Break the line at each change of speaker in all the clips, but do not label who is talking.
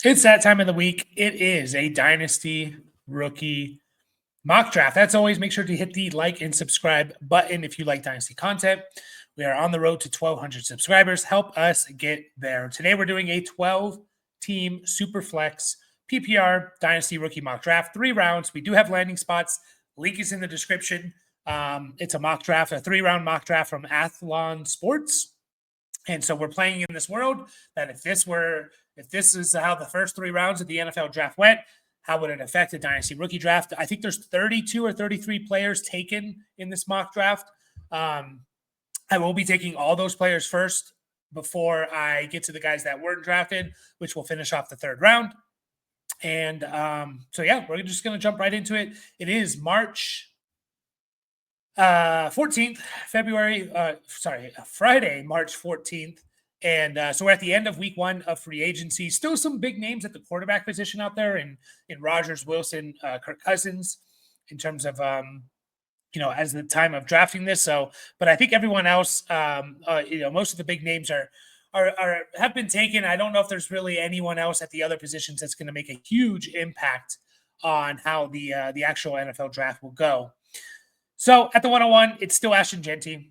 It's that time of the week. It is a Dynasty rookie mock draft. That's always make sure to hit the like and subscribe button if you like Dynasty content. We are on the road to 1,200 subscribers. Help us get there. Today we're doing a 12-team superflex PPR Dynasty rookie mock draft. 3 rounds. We do have landing spots. Link is in the description. It's a mock draft, a 3-round mock draft from Athlon Sports. And so we're playing in this world that if this is how the first 3 rounds of the NFL draft went, how would it affect the Dynasty rookie draft? I think there's 32 or 33 players taken in this mock draft. I will be taking all those players first before I get to the guys that weren't drafted, which will finish off the 3rd round. And so, yeah, we're just going to jump right into it. It is March 14th, Friday, March 14th. And so we're at the end of week 1 of free agency. Still some big names at the quarterback position out there in Rodgers, Wilson, Kirk Cousins in terms of, as the time of drafting this. So, but I think everyone else, most of the big names have been taken. I don't know if there's really anyone else at the other positions that's going to make a huge impact on how the actual NFL draft will go. So at the 101, it's still Ashton Jeanty.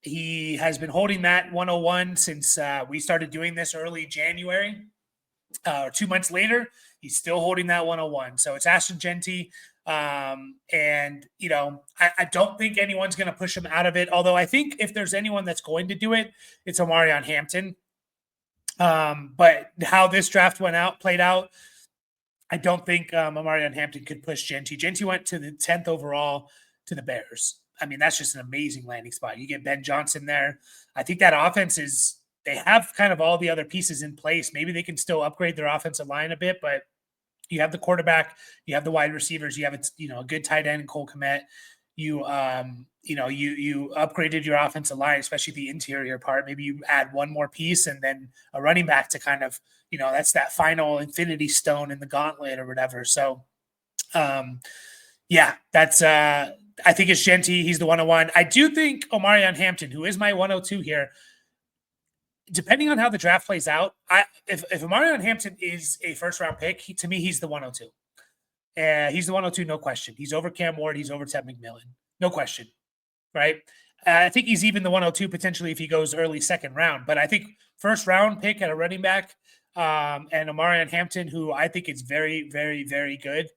He has been holding that 101 since we started doing this early January. 2 months later, he's still holding that 101. So it's Ashton Jeanty. I don't think anyone's going to push him out of it. Although I think if there's anyone that's going to do it, it's Omarion Hampton. But how this draft played out, I don't think Omarion Hampton could push Jeanty. Jeanty went to the 10th overall to the Bears. I mean, that's just an amazing landing spot. You get Ben Johnson there. I think that offense they have kind of all the other pieces in place. Maybe they can still upgrade their offensive line a bit, but you have the quarterback, you have the wide receivers, you have a good tight end, Cole Kmet. You upgraded your offensive line, especially the interior part. Maybe you add one more piece and then a running back to kind of, that's that final infinity stone in the gauntlet or whatever. So, that's I think it's Jeanty. He's the 101. I do think Omarion Hampton, who is my 102 here, depending on how the draft plays out, if Omarion Hampton is a first-round pick, to me, he's the 102. He's the 102, no question. He's over Cam Ward. He's over Ted McMillan. No question, right? I think he's even the 102 potentially if he goes early 2nd round. But I think first-round pick at a running back and Omarion Hampton, who I think is very, very, very good,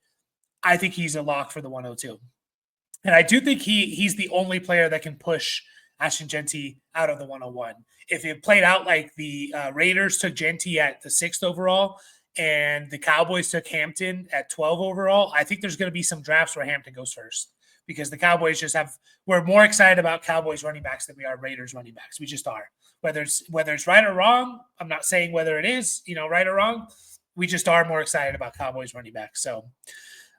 I think he's a lock for the 102. And I do think he's the only player that can push Ashton Jeanty out of the 101. If it played out like the Raiders took Jeanty at the 6th overall and the Cowboys took Hampton at 12 overall, I think there's going to be some drafts where Hampton goes first because the Cowboys we're more excited about Cowboys running backs than we are Raiders running backs. We just are. Whether it's right or wrong, I'm not saying whether it is, right or wrong. We just are more excited about Cowboys running backs. So,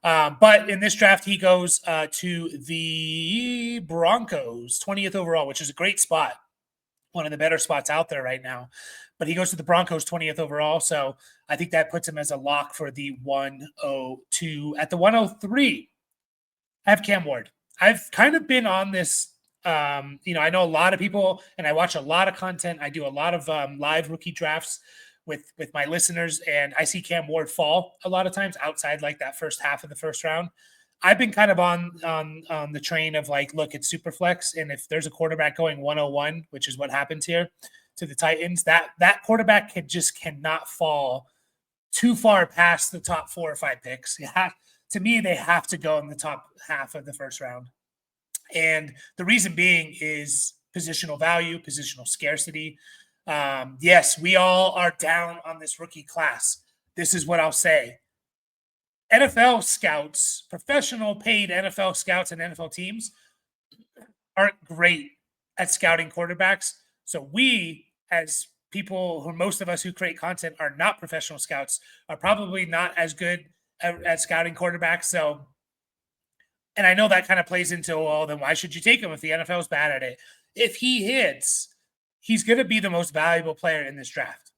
but in this draft, he goes to the Broncos, 20th overall, which is a great spot. One of the better spots out there right now. But he goes to the Broncos, 20th overall. So I think that puts him as a lock for the 102. At the 103, I have Cam Ward. I've kind of been on this. I know a lot of people, and I watch a lot of content. I do a lot of live rookie drafts with my listeners, and I see Cam Ward fall a lot of times outside like that first half of the first round. I've been kind of on the train of like, look, it's super flex, and if there's a quarterback going 101, which is what happens here to the Titans, that quarterback cannot fall too far past the top 4 or 5 picks. To me, they have to go in the top half of the first round. And the reason being is positional value, positional scarcity. Yes, we all are down on this rookie class. This is what I'll say. NFL scouts, professional paid NFL scouts and NFL teams aren't great at scouting quarterbacks. So we, as people most of us who create content are not professional scouts, are probably not as good at scouting quarterbacks. So, and I know that kind of plays into, well, then why should you take him if the NFL is bad at it? If he hits, he's going to be the most valuable player in this draft.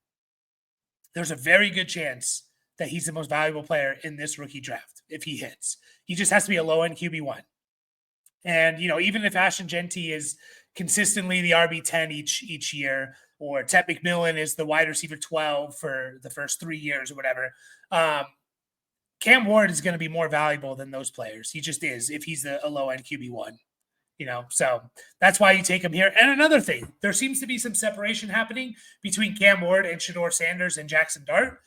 There's a very good chance that he's the most valuable player in this rookie draft if he hits. He just has to be a low-end QB1. And, even if Ashton Jeanty is consistently the RB10 each year, or Ted McMillan is the wide receiver 12 for the first 3 years or whatever. Cam Ward is going to be more valuable than those players. He just is if he's a low end QB1. So that's why you take him here. And another thing, there seems to be some separation happening between Cam Ward and Shedeur Sanders and Jackson Dart.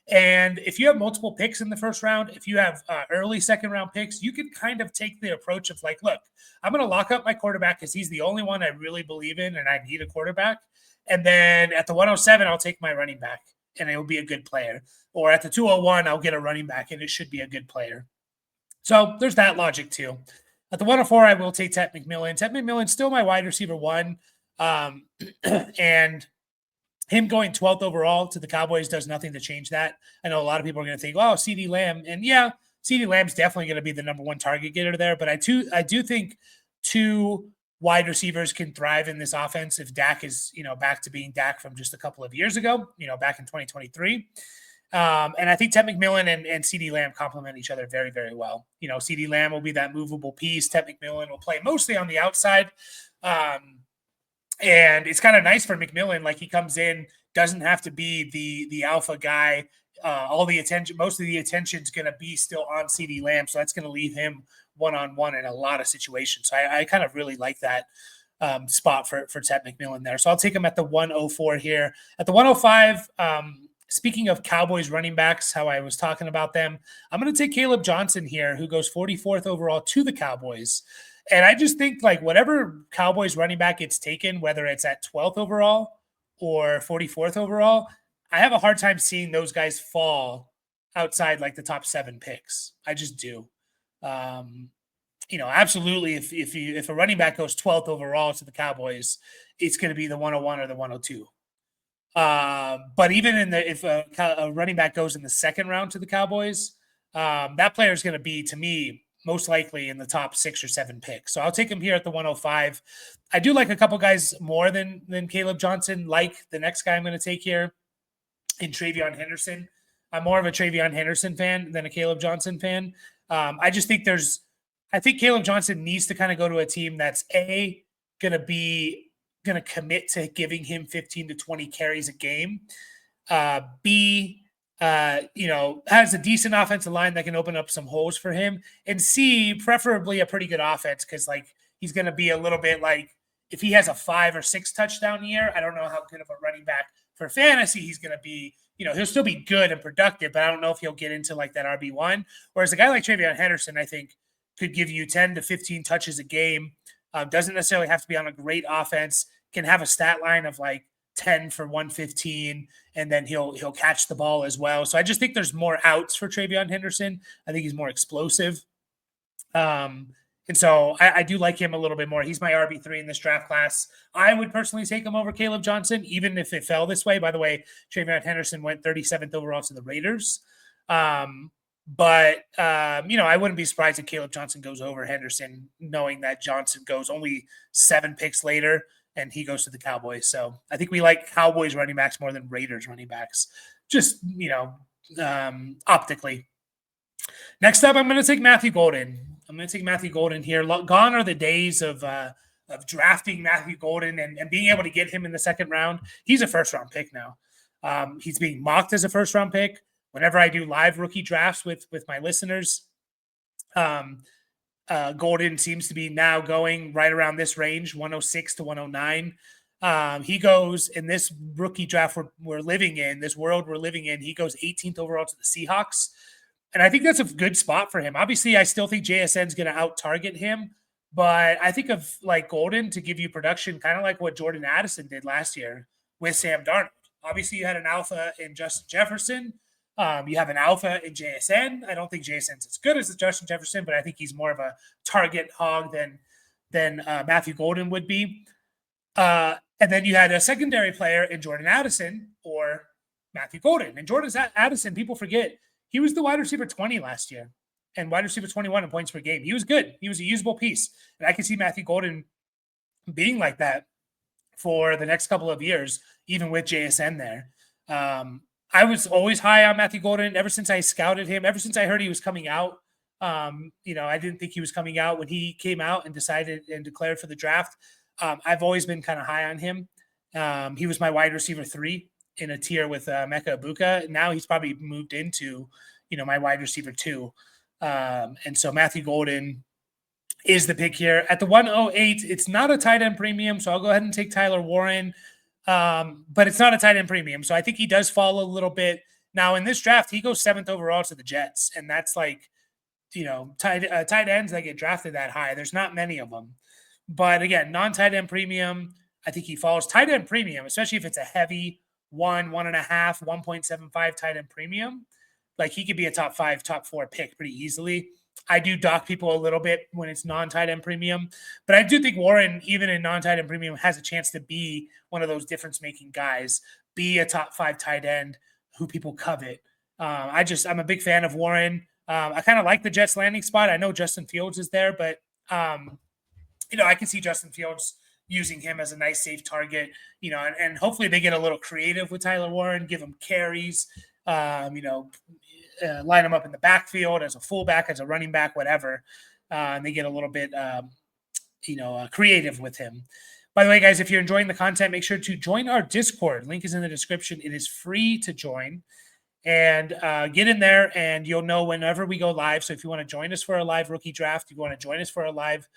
And if you have multiple picks in the first round, if you have early second round picks, you can kind of take the approach of like, look, I'm going to lock up my quarterback because he's the only one I really believe in and I need a quarterback. And then at the 107, I'll take my running back and it will be a good player. Or at the 201, I'll get a running back and it should be a good player. So there's that logic too. At the 104, I will take Ted McMillan. Ted McMillan's still my wide receiver 1. And him going 12th overall to the Cowboys does nothing to change that. I know a lot of people are going to think, oh, CeeDee Lamb. And yeah, CeeDee Lamb's definitely going to be the number 1 target getter there. But I do think 2 wide receivers can thrive in this offense if Dak is, back to being Dak from just a couple of years ago, back in 2023. And I think Ted McMillan and CeeDee Lamb complement each other very, very well. CeeDee Lamb will be that movable piece. Ted McMillan will play mostly on the outside. And it's kind of nice for McMillan. Like he comes in, doesn't have to be the alpha guy. Most of the attention is going to be still on CeeDee Lamb. So that's going to leave him one-on-one in a lot of situations. So I kind of really like that spot for Ted McMillan there. So I'll take him at the 104 here. At the 105, speaking of Cowboys running backs, how I was talking about them, I'm going to take Caleb Johnson here, who goes 44th overall to the Cowboys. And I just think like whatever Cowboys running back gets taken, whether it's at 12th overall or 44th overall, I have a hard time seeing those guys fall outside like the top 7 picks. I just do. Absolutely. If a running back goes 12th overall to the Cowboys, it's going to be the 101 or the 102. But even if a running back goes in the second round to the Cowboys, that player is going to be, to me, most likely in the top 6 or 7 picks. So I'll take him here at the 105. I do like a couple guys more than Caleb Johnson, like the next guy I'm going to take here in Travion Henderson. I'm more of a Travion Henderson fan than a Caleb Johnson fan. I just think I think Caleb Johnson needs to kind of go to a team that's going to commit to giving him 15 to 20 carries a game. B, has a decent offensive line that can open up some holes for him. And C, preferably a pretty good offense because like he's going to be a little bit like if he has a 5 or 6 touchdown year, I don't know how good of a running back for fantasy he's going to be. He'll still be good and productive, but I don't know if he'll get into like that RB1. Whereas a guy like Travion Henderson, I think, could give you 10 to 15 touches a game. Doesn't necessarily have to be on a great offense, can have a stat line of like 10 for 115, and then he'll catch the ball as well. So I just think there's more outs for Travion Henderson. I think he's more explosive. And so I do like him a little bit more. He's my RB3 in this draft class. I would personally take him over Caleb Johnson, even if it fell this way. By the way, Travion Henderson went 37th overall to the Raiders. But I wouldn't be surprised if Caleb Johnson goes over Henderson, knowing that Johnson goes only 7 picks later and he goes to the Cowboys. So I think we like Cowboys running backs more than Raiders running backs, just, optically. Next up, I'm going to take Matthew Golden. Here. Gone are the days of drafting Matthew Golden and being able to get him in the second round. He's a first-round pick now. He's being mocked as a first-round pick. Whenever I do live rookie drafts with my listeners, Golden seems to be now going right around this range, 106 to 109. He goes in this rookie draft we're living in, this world we're living in, he goes 18th overall to the Seahawks. And I think that's a good spot for him. Obviously, I still think JSN is going to out-target him, but I think of like Golden to give you production, kind of like what Jordan Addison did last year with Sam Darnold. Obviously, you had an alpha in Justin Jefferson. You have an alpha in JSN. I don't think JSN's as good as Justin Jefferson, but I think he's more of a target hog than Matthew Golden would be. And then you had a secondary player in Jordan Addison or Matthew Golden. And Jordan Addison, people forget, he was the wide receiver 20 last year and wide receiver 21 in points per game. He was good. He was a usable piece. And I can see Matthew Golden being like that for the next couple of years, even with JSN there. I was always high on Matthew Golden ever since I scouted him, ever since I heard he was coming out. I didn't think he was coming out when he came out and decided and declared for the draft. I've always been kind of high on him. He was my wide receiver 3 in a tier with Mecca Ibuka. Now he's probably moved into, my wide receiver 2. And so Matthew Golden is the pick here. At the 108, it's not a tight end premium, so I'll go ahead and take Tyler Warren. But it's not a tight end premium, so I think he does fall a little bit. Now, in this draft, he goes 7th overall to the Jets, and that's like, tight ends that get drafted that high. There's not many of them. But again, non-tight end premium, I think he falls. Tight end premium, especially if it's a heavy 1.5, 1.75 tight end premium, like he could be a top 5, top 4 pick pretty easily. I do dock people a little bit when it's non-tight end premium, but I do think Warren, even in non-tight end premium, has a chance to be one of those difference-making guys, be a top 5 tight end who people covet. I'm a big fan of Warren. I kind of like the Jets landing spot. I know Justin Fields is there, but I can see Justin Fields using him as a nice safe target, and hopefully they get a little creative with Tyler Warren, give him carries, line him up in the backfield as a fullback, as a running back, whatever. And they get a little bit, creative with him. By the way, guys, if you're enjoying the content, make sure to join our Discord. Link is in the description. It is free to join. And get in there, and you'll know whenever we go live. So if you want to join us for a live rookie draft, if you want to join us for a live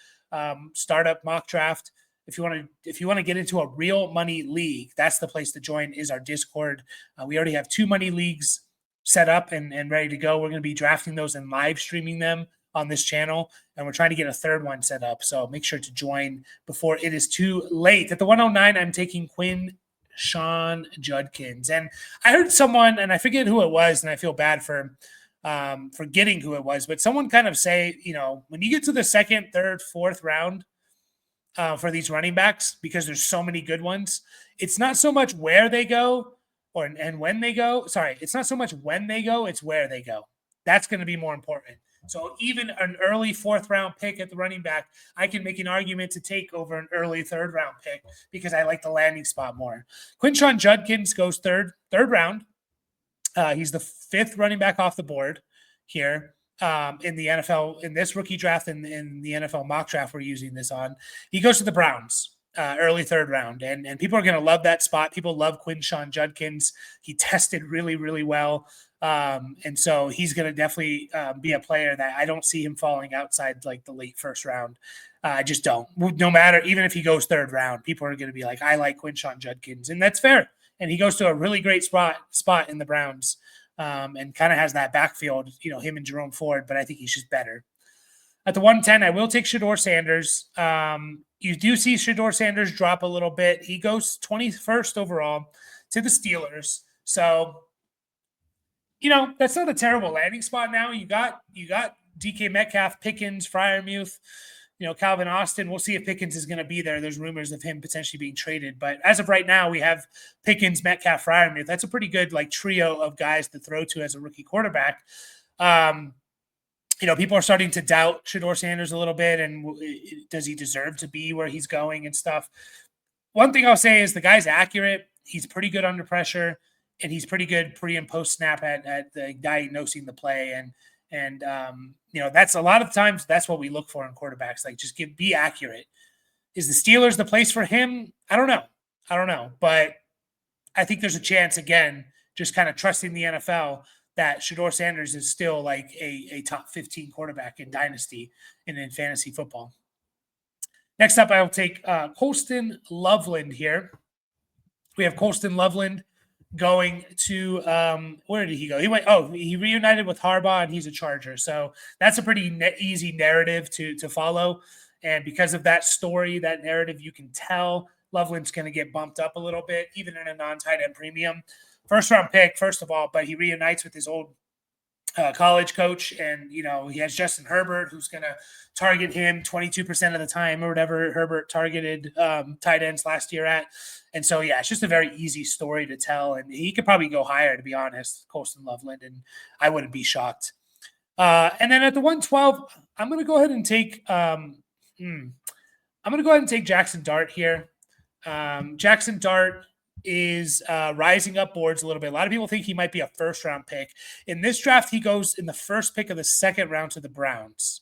startup mock draft, if you want to get into a real money league, that's the place to join, is our Discord. We already have 2 money leagues set up and ready to go. We're going to be drafting those and live streaming them on this channel, and we're trying to get a 3rd one set up. So make sure to join before it is too late. At the 109, I'm taking Sean Judkins. And I heard someone, and I forget who it was, and I feel bad for forgetting who it was, but someone kind of say, when you get to the 2nd, 3rd, 4th round for these running backs, because there's so many good ones, it's not so much where they go and when they go. Sorry, it's not so much when they go, it's where they go. That's going to be more important. So even an early 4th round pick at the running back, I can make an argument to take over an early 3rd round pick because I like the landing spot more. Sean Judkins goes third round. He's the 5th running back off the board here in the NFL, in this rookie draft, and in the NFL mock draft we're using this on. He goes to the Browns. Early 3rd round. And people are going to love that spot. People love Sean Judkins. He tested really, really well. And so he's going to definitely be a player that I don't see him falling outside like the late 1st round. I just don't. No matter, even if he goes 3rd round, people are going to be like, I like Sean Judkins. And that's fair. And he goes to a really great spot in the Browns and kind of has that backfield, him and Jerome Ford, but I think he's just better. At the 110, I will take Shedeur Sanders. You do see Shedeur Sanders drop a little bit. He goes 21st overall to the Steelers. So, that's not a terrible landing spot now. You got DK Metcalf, Pickens, Freiermuth, Calvin Austin. We'll see if Pickens is going to be there. There's rumors of him potentially being traded. But as of right now, we have Pickens, Metcalf, Freiermuth. That's a pretty good trio of guys to throw to as a rookie quarterback. People are starting to doubt Shedeur Sanders a little bit, and does he deserve to be where he's going and stuff. One thing I'll say is the guy's accurate. He's pretty good under pressure, and he's pretty good pre and post snap at the diagnosing the play. And that's a lot of times that's what we look for in quarterbacks. Like, just be accurate. Is the Steelers the place for him? I don't know, but I think there's a chance, again, just kind of trusting the NFL, that Shedeur Sanders is still like a top 15 quarterback in Dynasty and in fantasy football. Next up, I will take Colston Loveland here. We have Colston Loveland going to where did he go? He reunited with Harbaugh, and he's a Charger. So that's a pretty easy narrative to follow. And because of that story, that narrative, you can tell Loveland's going to get bumped up a little bit, even in a non-tight end premium. 1st round pick, first of all, but he reunites with his old college coach, and he has Justin Herbert, who's going to target him 22% of the time or whatever Herbert targeted tight ends last year at. And so, yeah, it's just a very easy story to tell, and he could probably go higher, to be honest, Colston Loveland, and I wouldn't be shocked. And then at the 112, I'm going to go ahead and take Jackson Dart here. Jackson Dart is rising up boards a little bit. A lot of people think he might be a 1st round pick. In this draft, he goes in the 1st pick of the 2nd round to the Browns.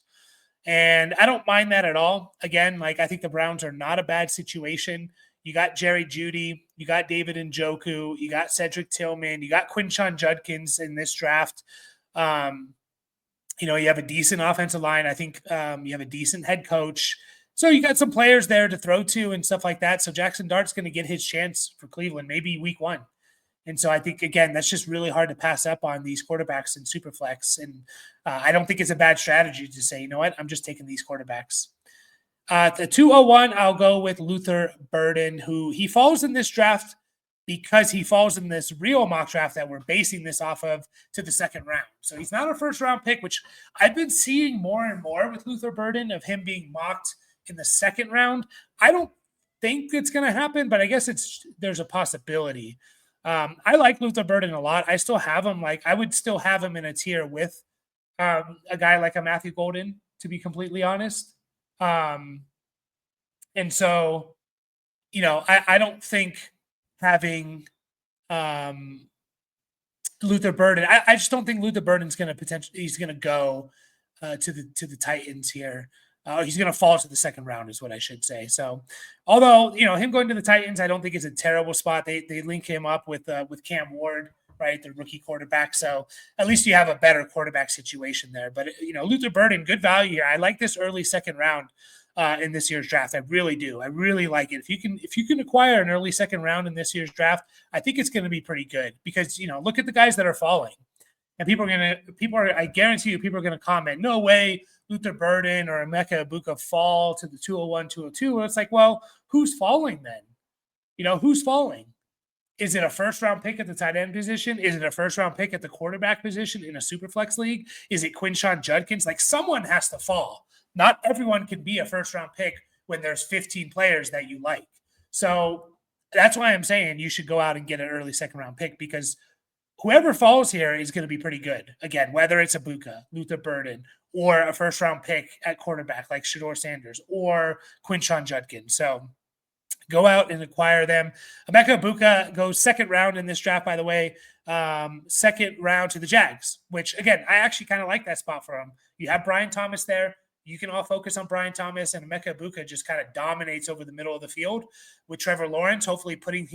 And I don't mind that at all. Again, I think the Browns are not a bad situation. You got Jerry Jeudy. You got David Njoku. You got Cedric Tillman. You got Quinshon Judkins in this draft. You have a decent offensive line. I think you have a decent head coach. So you got some players there to throw to and stuff like that. So Jackson Dart's going to get his chance for Cleveland, maybe week 1. And so I think, again, that's just really hard to pass up on these quarterbacks in Superflex. And I don't think it's a bad strategy to say, you know what, I'm just taking these quarterbacks. The 201, I'll go with Luther Burden, who he falls in this draft because he falls in this real mock draft that we're basing this off of to the second round. So he's not a first-round pick, which I've been seeing more and more with Luther Burden of him being mocked in the second round. I don't think it's going to happen, but I guess there's a possibility. I like Luther Burden a lot. I still have him. I would still have him in a tier with a guy like a Matthew Golden, to be completely honest. And so, I don't think having Luther Burden, I just don't think Luther Burden's going to he's going to go to the Titans here. He's going to fall to the second round is what I should say. So, although, him going to the Titans, I don't think is a terrible spot. They link him up with Cam Ward, right? The rookie quarterback. So at least you have a better quarterback situation there. But, Luther Burden, good value here. I like this early second round in this year's draft. I really do. I really like it. If you can acquire an early second round in this year's draft, I think it's going to be pretty good because, look at the guys that are falling. And I guarantee you, people are going to comment, no way Luther Burden or Emeka Egbuka fall to the 201, 202. And it's like, well, who's falling then? Who's falling? Is it a first-round pick at the tight end position? Is it a first-round pick at the quarterback position in a Superflex league? Is it Quinshon Judkins? Someone has to fall. Not everyone can be a first-round pick when there's 15 players that you like. So that's why I'm saying you should go out and get an early second-round pick because whoever falls here is going to be pretty good. Again, whether it's Egbuka, Luther Burden, or a first-round pick at quarterback like Shedeur Sanders or Quinshon Judkins. So go out and acquire them. Emeka Egbuka goes second round in this draft, by the way. Second round to the Jags, which, again, I actually kind of like that spot for him. You have Brian Thomas there. You can all focus on Brian Thomas, and Emeka Egbuka just kind of dominates over the middle of the field with Trevor Lawrence, hopefully putting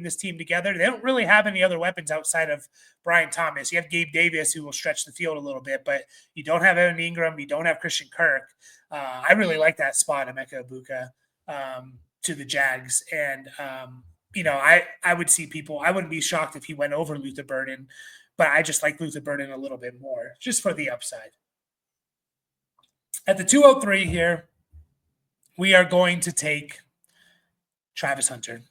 this team together. They don't really have any other weapons outside of Brian Thomas. You have Gabe Davis, who will stretch the field a little bit, but you don't have Evan Ingram. You don't have Christian Kirk. I really like that spot, Emeka Egbuka, to the Jags. And, I would see people, I wouldn't be shocked if he went over Luther Burden, but I just like Luther Burden a little bit more, just for the upside. At the 203 here, we are going to take Travis Hunter.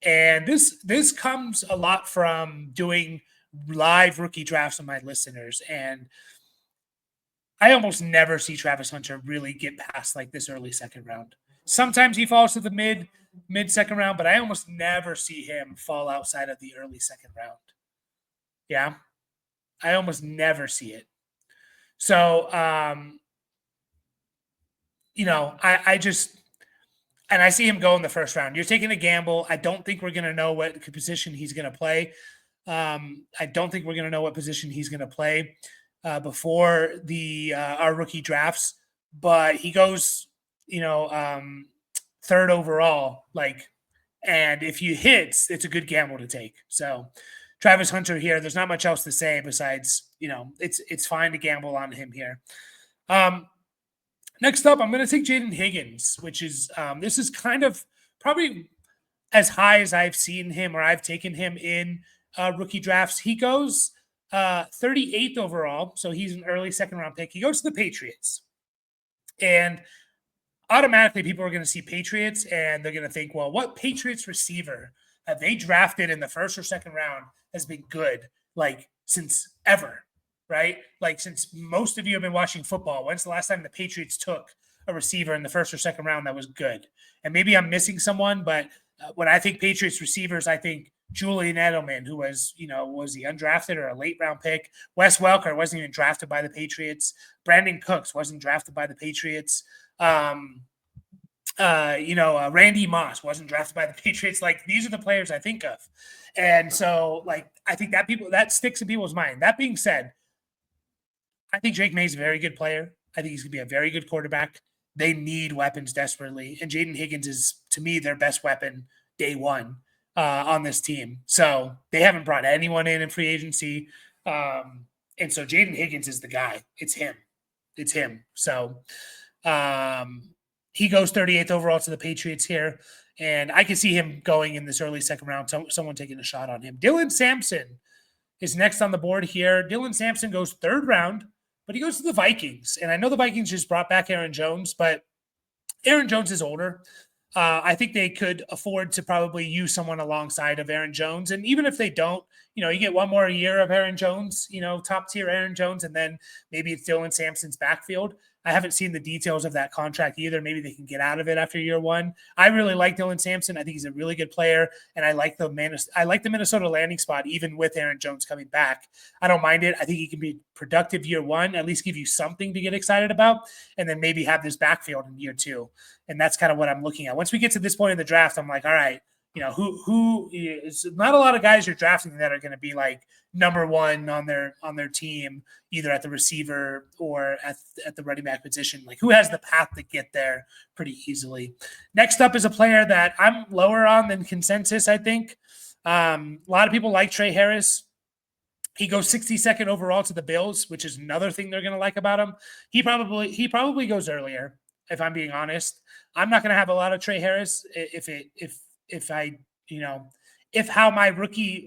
And this comes a lot from doing live rookie drafts with my listeners. And I almost never see Travis Hunter really get past this early second round. Sometimes he falls to the mid second round, but I almost never see him fall outside of the early second round. Yeah. I almost never see it. So, I just, and I see him go in the first round. You're taking a gamble. I don't think we're going to know what position he's going to play. I don't think we're going to know what position he's going to play before our rookie drafts. But he goes, third overall. And if he hits, it's a good gamble to take. So Travis Hunter here, there's not much else to say besides, it's fine to gamble on him here. Next up, I'm going to take Jaden Higgins, which is this is kind of probably as high as I've seen him or I've taken him in rookie drafts. He goes 38th overall, so he's an early second-round pick. He goes to the Patriots. And automatically people are going to see Patriots, and they're going to think, well, what Patriots receiver have they drafted in the first or second round has been good, since ever? Right? Since most of you have been watching football, when's the last time the Patriots took a receiver in the first or second round that was good? And maybe I'm missing someone, but when I think Patriots receivers, I think Julian Edelman, who was he undrafted or a late round pick? Wes Welker wasn't even drafted by the Patriots. Brandon Cooks wasn't drafted by the Patriots. Randy Moss wasn't drafted by the Patriots. These are the players I think of. And so, I think that sticks in people's mind. That being said, I think Drake May's a very good player. I think he's going to be a very good quarterback. They need weapons desperately. And Jaden Higgins is, to me, their best weapon day one on this team. So they haven't brought anyone in free agency. And so Jaden Higgins is the guy. It's him. So he goes 38th overall to the Patriots here. And I can see him going in this early second round, someone taking a shot on him. Dylan Sampson is next on the board here. Dylan Sampson goes third round, but he goes to the Vikings. And I know the Vikings just brought back Aaron Jones, but Aaron Jones is older. I think they could afford to probably use someone alongside of Aaron Jones. And even if they don't, you get one more year of Aaron Jones, top tier Aaron Jones, and then maybe it's Dylan Sampson's backfield. I haven't seen the details of that contract either. Maybe they can get out of it after year one. I really like Dylan Sampson. I think he's a really good player, and I like the Minnesota landing spot, even with Aaron Jones coming back. I don't mind it. I think he can be productive year one, at least give you something to get excited about, and then maybe have this backfield in year two. And that's kind of what I'm looking at. Once we get to this point in the draft, I'm like, all right, who is not a lot of guys you're drafting that are going to be like number one on their team, either at the receiver or at the running back position. Like, who has the path to get there pretty easily? Next up is a player that I'm lower on than consensus, I think. A lot of people like Trey Harris. He goes 62nd overall to the Bills, which is another thing they're going to like about him. He probably goes earlier, if I'm being honest. I'm not going to have a lot of Trey Harris if how my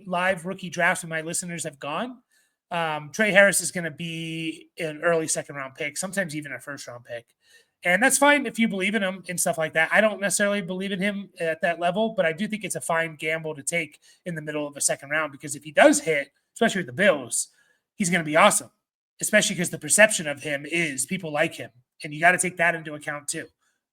live rookie drafts with my listeners have gone. Trey Harris is going to be an early second round pick, sometimes even a first round pick. And that's fine if you believe in him and stuff like that. I don't necessarily believe in him at that level, but I do think it's a fine gamble to take in the middle of a second round, because if he does hit, especially with the Bills, he's going to be awesome, especially because the perception of him is people like him. And you got to take that into account too.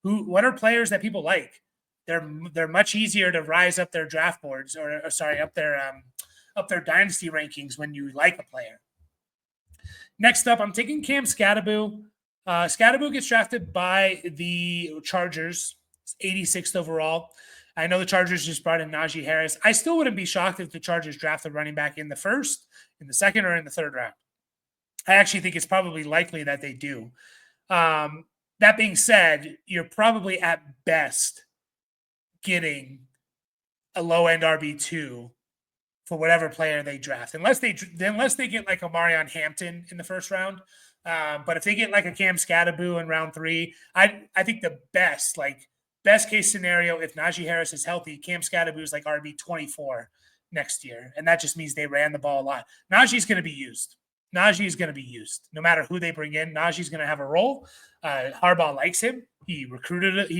What are players that people like? They're much easier to rise up their draft boards up their dynasty rankings when you like a player. Next up, I'm taking Cam Skattebo. Skattebo gets drafted by the Chargers, 86th overall. I know the Chargers just brought in Najee Harris. I still wouldn't be shocked if the Chargers draft a running back in the first, in the second, or in the third round. I actually think it's probably likely that they do. That being said, you're probably at best getting a low-end RB2 for whatever player they draft, unless they get like a Marion Hampton in the first round. But if they get like a Cam Skattebo in round 3, I think the best case scenario, if Najee Harris is healthy, Cam Skattebo is like RB24 next year, and that just means they ran the ball a lot. Najee's going to be used. No matter who they bring in. Najee's going to have a role. Harbaugh likes him. He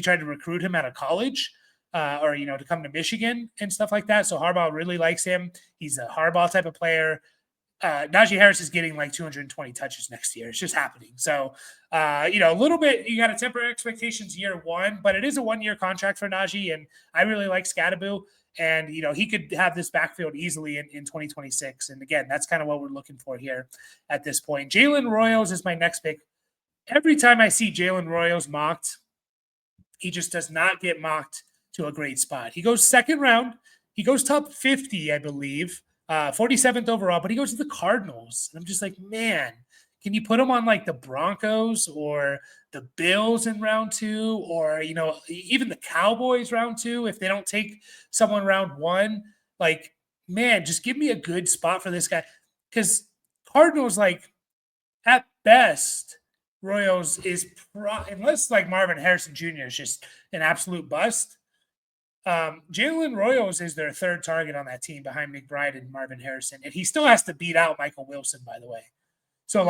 tried to recruit him out of college. To come to Michigan and stuff like that. So Harbaugh really likes him. He's a Harbaugh type of player. Najee Harris is getting like 220 touches next year. It's just happening. So, a little bit, you got to temper expectations year one, but it is a 1-year contract for Najee, and I really like Skattebo. And, he could have this backfield easily in 2026. And again, that's kind of what we're looking for here at this point. Jalen Royals is my next pick. Every time I see Jalen Royals mocked, he just does not get mocked to a great spot. He goes second round. He goes top 50, I believe, 47th overall, but he goes to the Cardinals. And I'm just like, man, can you put him on like the Broncos or the Bills in round 2, or, even the Cowboys round 2, if they don't take someone round 1? Like, man, just give me a good spot for this guy. Because Cardinals, like, at best, Royals is, unless like Marvin Harrison Jr. is just an absolute bust, Jalen Royals is their third target on that team behind McBride and Marvin Harrison. And he still has to beat out Michael Wilson, by the way. So,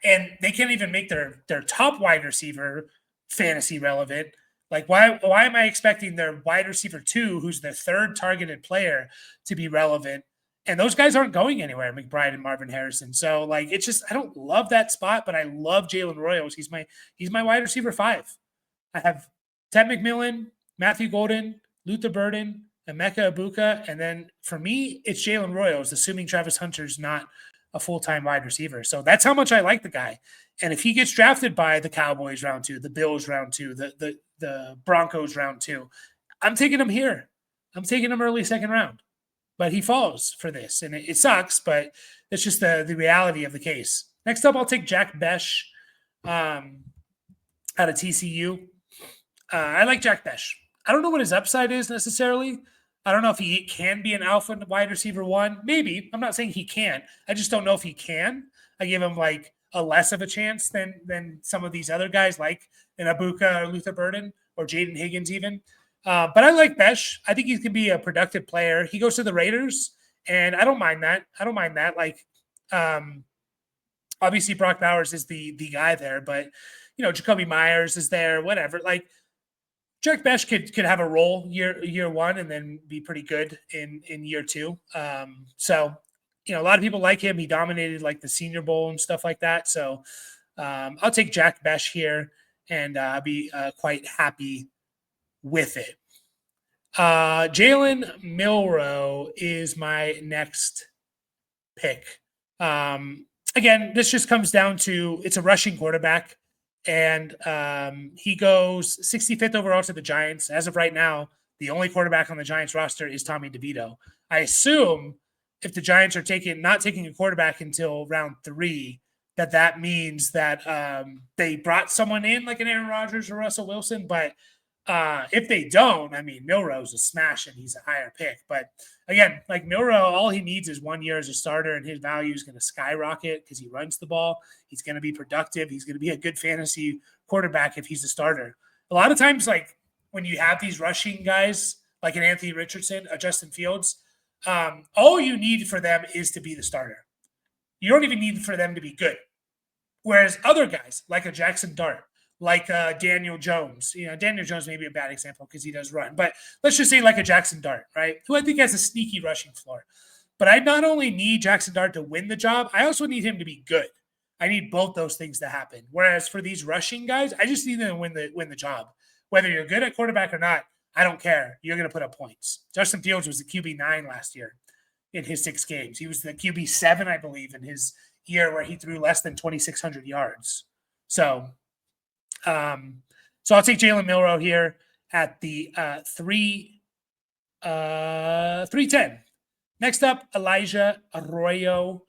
and they can't even make their top wide receiver fantasy relevant. Like, why am I expecting their wide receiver 2, who's their third targeted player, to be relevant? And those guys aren't going anywhere, McBride and Marvin Harrison. So, it's just, I don't love that spot, but I love Jalen Royals. He's my wide receiver 5. I have Ted McMillan, Matthew Golden, Luther Burden, Emeka Ibuka, and then for me, it's Jalen Royals, assuming Travis Hunter's not a full-time wide receiver. So that's how much I like the guy. And if he gets drafted by the Cowboys round 2, the Bills round 2, the Broncos round 2, I'm taking him here. I'm taking him early second round. But he falls for this, and it sucks, but it's just the reality of the case. Next up, I'll take Jack Besh out of TCU. I like Jack Besh. I don't know what his upside is necessarily. I don't know if he can be an alpha wide receiver one. Maybe. I'm not saying he can't. I just don't know if he can. I give him like a less of a chance than some of these other guys like an Abuka or Luther Burden or Jaden Higgins even. But I like Besh. I think he can be a productive player. He goes to the Raiders, and I don't mind that. I don't mind that. Like, obviously Brock Bowers is the guy there, but Jacoby Myers is there. Whatever. Like, Jarek Besh could have a role year one and then be pretty good in year two. So a lot of people like him. He dominated like the Senior Bowl and stuff like that. So I'll take Jack Besh here, and I'll be quite happy with it. Jalen Milroe is my next pick. Again, this just comes down to it's a rushing quarterback. And he goes 65th overall to the Giants. As of right now, the only quarterback on the Giants roster is Tommy DeVito. I assume if the Giants are not taking a quarterback until round 3, that means that they brought someone in like an Aaron Rodgers or Russell Wilson. But if they don't, I mean, Milroe's a smash and he's a higher pick. But again, like Milroe, all he needs is 1 year as a starter, and his value is going to skyrocket because he runs the ball. He's going to be productive. He's going to be a good fantasy quarterback if he's a starter. A lot of times, like when you have these rushing guys, like an Anthony Richardson, a Justin Fields, all you need for them is to be the starter. You don't even need for them to be good. Whereas other guys, like a Jackson Dart, like Daniel Jones. Daniel Jones may be a bad example because he does run. But let's just say like a Jackson Dart, right? Who I think has a sneaky rushing floor. But I not only need Jackson Dart to win the job, I also need him to be good. I need both those things to happen. Whereas for these rushing guys, I just need them to win the job. Whether you're good at quarterback or not, I don't care. You're going to put up points. Justin Fields was the QB9 last year in his 6 games. He was the QB7, I believe, in his year where he threw less than 2,600 yards. So I'll take Jalen Milroe here at the 310. Next up, Elijah Arroyo,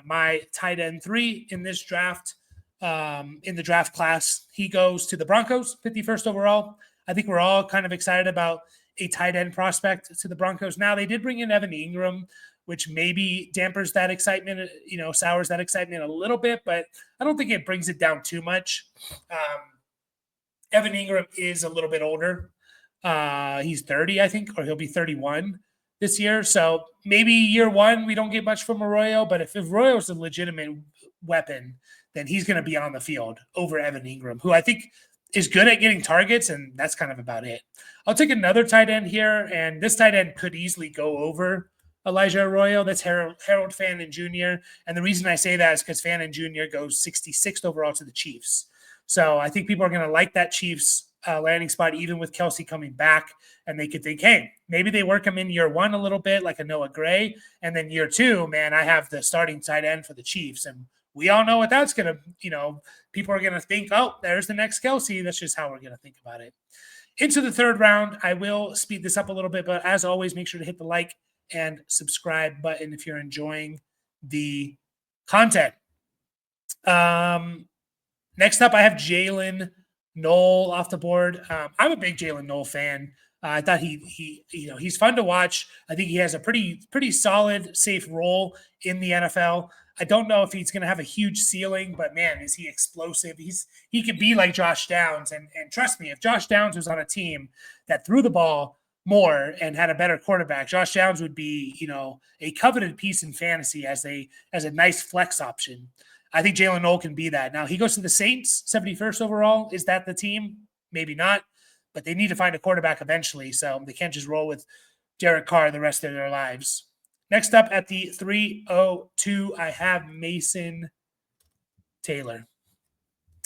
my tight end 3 in this draft, in the draft class. He goes to the Broncos, 51st overall. I think we're all kind of excited about a tight end prospect to the Broncos. Now, they did bring in Evan Ingram, which maybe dampers that excitement, sours that excitement a little bit, but I don't think it brings it down too much. Evan Ingram is a little bit older. He's 30, I think, or he'll be 31 this year. So maybe year one, we don't get much from Arroyo, but if Arroyo is a legitimate weapon, then he's going to be on the field over Evan Ingram, who I think is good at getting targets, and that's kind of about it. I'll take another tight end here, and this tight end could easily go over Elijah Arroyo. That's Harold Fannin Jr., and the reason I say that is because Fannin Jr. goes 66th overall to the Chiefs. So I think people are going to like that Chiefs landing spot, even with Kelsey coming back, and they could think, hey, maybe they work him in year one a little bit like a Noah Gray, and then year two, man, I have the starting tight end for the Chiefs, and we all know what that's going to, people are going to think, oh, there's the next Kelsey. That's just how we're going to think about it. Into the third round, I will speed this up a little bit, but as always, make sure to hit the like and subscribe button if you're enjoying the content. Next up, I have Jalen Noel off the board. I'm a big Jalen Noel fan. I thought he's fun to watch. I think he has a pretty solid, safe role in the NFL. I don't know if he's going to have a huge ceiling, but man, is he explosive. He could be like Josh Downs. And trust me, if Josh Downs was on a team that threw the ball more and had a better quarterback, Josh Downs would be, a coveted piece in fantasy as a nice flex option. I think Jalen Noel can be that. Now, he goes to the Saints, 71st overall. Is that the team? Maybe not, but they need to find a quarterback eventually, so they can't just roll with Derek Carr the rest of their lives. Next up at the 302, I have Mason Taylor.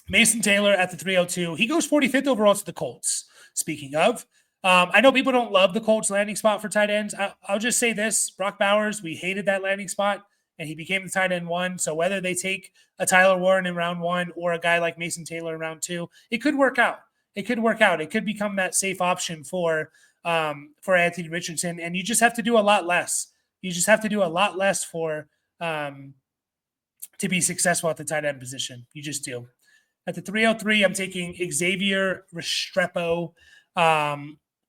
Mason Taylor at the 302. He goes 45th overall to the Colts. Speaking of, I know people don't love the Colts landing spot for tight ends. I'll just say this. Brock Bowers, we hated that landing spot, and he became the tight end 1. So whether they take a Tyler Warren in round 1 or a guy like Mason Taylor in round 2, it could work out. It could become that safe option for Anthony Richardson, and you just have to do a lot less. You just have to do a lot less for to be successful at the tight end position. You just do. At the 303, I'm taking Xavier Restrepo.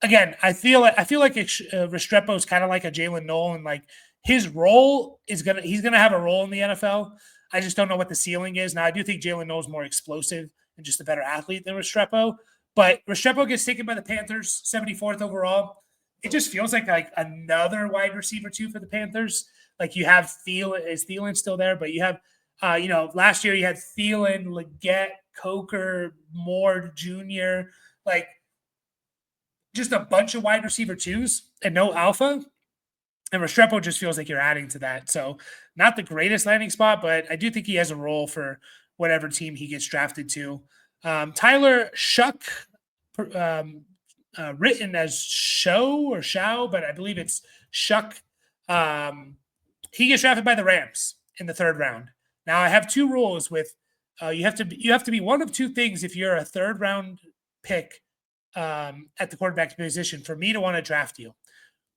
again, I feel like Restrepo is kind of like a Jalen Nolan. Like his role is he's gonna have a role in the NFL. I just don't know what the ceiling is. Now I do think Jalen Nolan is more explosive and just a better athlete than Restrepo. But Restrepo gets taken by the Panthers, 74th overall. It just feels like another wide receiver too for the Panthers. Like you have Thielen still there, but you have last year you had Thielen, Leggett, Coker, Moore Jr. Like just a bunch of wide receiver twos and no alpha. And Restrepo just feels like you're adding to that. So not the greatest landing spot, but I do think he has a role for whatever team he gets drafted to. Tyler Shuck, written as Show or Shao, but I believe it's Shuck. He gets drafted by the Rams in the 3rd round. Now I have 2 rules with you have to be one of 2 things if you're a 3rd round pick at the quarterback position for me to want to draft you.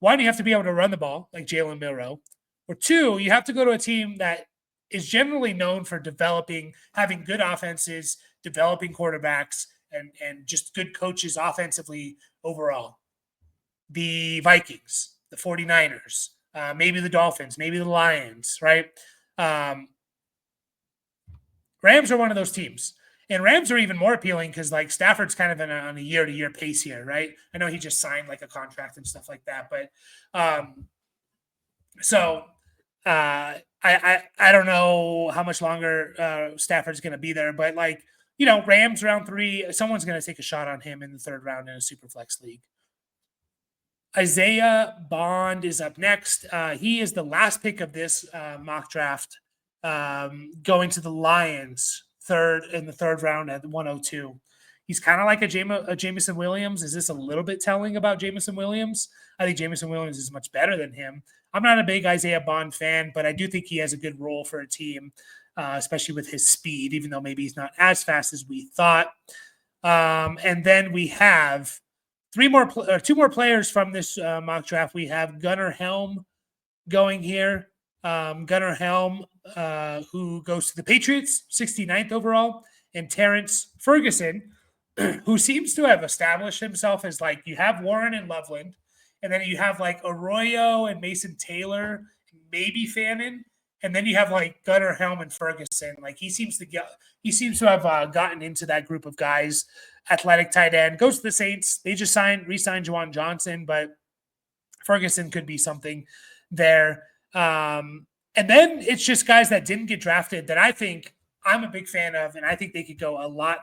1, you have to be able to run the ball like Jalen Milroe, or 2, you have to go to a team that is generally known for having good offenses, developing quarterbacks, and just good coaches offensively overall. The Vikings, the 49ers, maybe the Dolphins, maybe the Lions, right? Rams are one of those teams. And Rams are even more appealing because like Stafford's kind of on a year-to-year pace here, right? I know he just signed like a contract and stuff like that, but I don't know how much longer Stafford's going to be there, but like Rams round 3, someone's going to take a shot on him in the 3rd round in a superflex league. Isaiah Bond is up next. He is the last pick of this mock draft, going to the Lions in the 3rd round at 102. He's kind of like a Jameson Williams. Is this a little bit telling about Jameson Williams? I think Jameson Williams is much better than him. I'm not a big Isaiah Bond fan, but I do think he has a good role for a team, especially with his speed, even though maybe he's not as fast as we thought. And then we have 2 more players from this mock draft. We have Gunnar Helm going here. Gunnar Helm, who goes to the Patriots, 69th overall, and Terrence Ferguson, who seems to have established himself as like you have Warren and Loveland, and then you have like Arroyo and Mason Taylor, maybe Fannin, and then you have like Gunnar Helm and Ferguson. Like he seems to have gotten into that group of guys. Athletic tight end, goes to the Saints. They just re-signed Juwan Johnson, but Ferguson could be something there. And then it's just guys that didn't get drafted that I think I'm a big fan of, and I think they could go a lot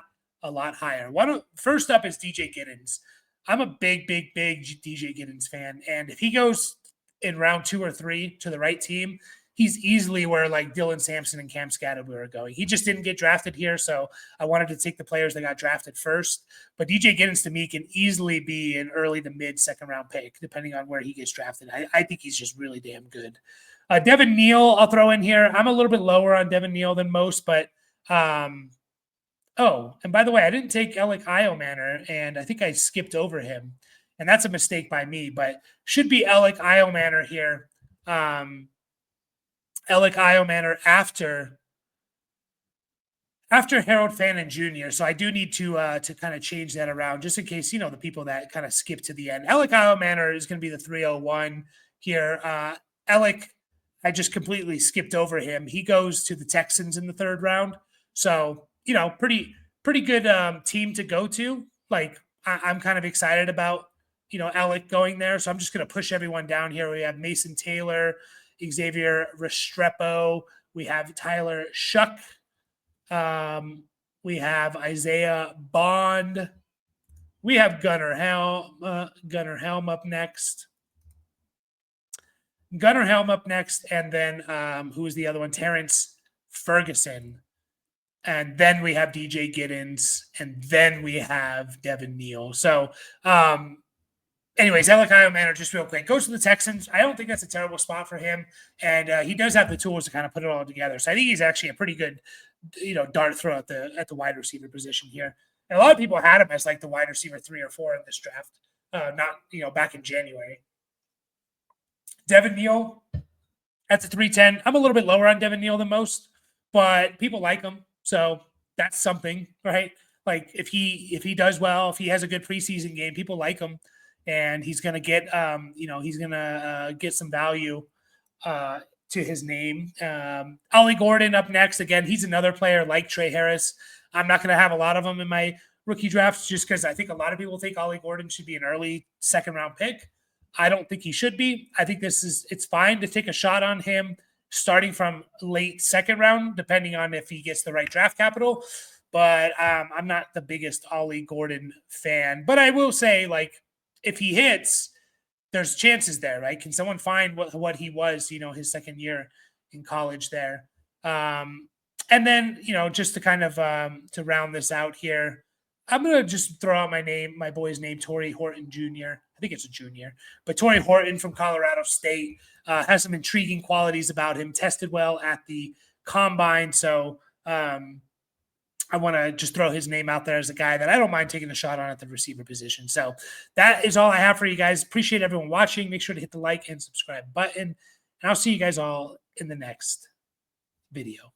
higher. First up is DJ Giddens. I'm a big DJ Giddens fan, and if he goes in round 2 or 3 to the right team, he's easily where like Dylan Sampson and Cam Scadaboo are going. He just didn't get drafted here, so I wanted to take the players that got drafted first. But DJ Giddens to me can easily be an early to mid 2nd round pick, depending on where he gets drafted. I think he's just really damn good. Devin Neal, I'll throw in here. I'm a little bit lower on Devin Neal than most, but and by the way, I didn't take Alec Iomanner, and I think I skipped over him, and that's a mistake by me, but should be Alec Iomanner here. Alec Iomanner after Harold Fannin Jr. So I do need to kind of change that around just in case, the people that kind of skip to the end. Alec Iomanner is going to be the 301 here. Alec, I just completely skipped over him. He goes to the Texans in the 3rd round. So, pretty good team to go to. Like I'm kind of excited about, Alec going there. So I'm just going to push everyone down here. We have Mason Taylor, Xavier Restrepo. We have Tyler Shuck. We have Isaiah Bond. We have Gunnar Helm up next. And then who is the other one? Terrence Ferguson. And then we have DJ Giddens, and then we have Devin Neal. So, anyways, Alec Iomanner, just real quick, goes to the Texans. I don't think that's a terrible spot for him, and he does have the tools to kind of put it all together. So I think he's actually a pretty good, dart throw at the wide receiver position here. And a lot of people had him as like the wide receiver 3 or 4 in this draft, not back in January. Devin Neal, that's a 310. I'm a little bit lower on Devin Neal than most, but people like him. So that's something, right? Like if he does well, if he has a good preseason game, people like him. and he's going to get, he's going to get some value to his name. Ollie Gordon up next. Again, he's another player like Trey Harris. I'm not going to have a lot of them in my rookie drafts just because I think a lot of people think Ollie Gordon should be an early second-round pick. I don't think he should be. I think it's fine to take a shot on him starting from late second round, depending on if he gets the right draft capital. But I'm not the biggest Ollie Gordon fan. But I will say, like, if he hits, there's chances there, right? Can someone find what he was, his second year in college there? And then, just to kind of to round this out here, I'm going to just throw out my boy's name, Torrey Horton Jr. I think it's a junior, but Torrey Horton from Colorado State has some intriguing qualities about him, tested well at the combine. So I want to just throw his name out there as a guy that I don't mind taking a shot on at the receiver position. So that is all I have for you guys. Appreciate everyone watching. Make sure to hit the like and subscribe button, and I'll see you guys all in the next video.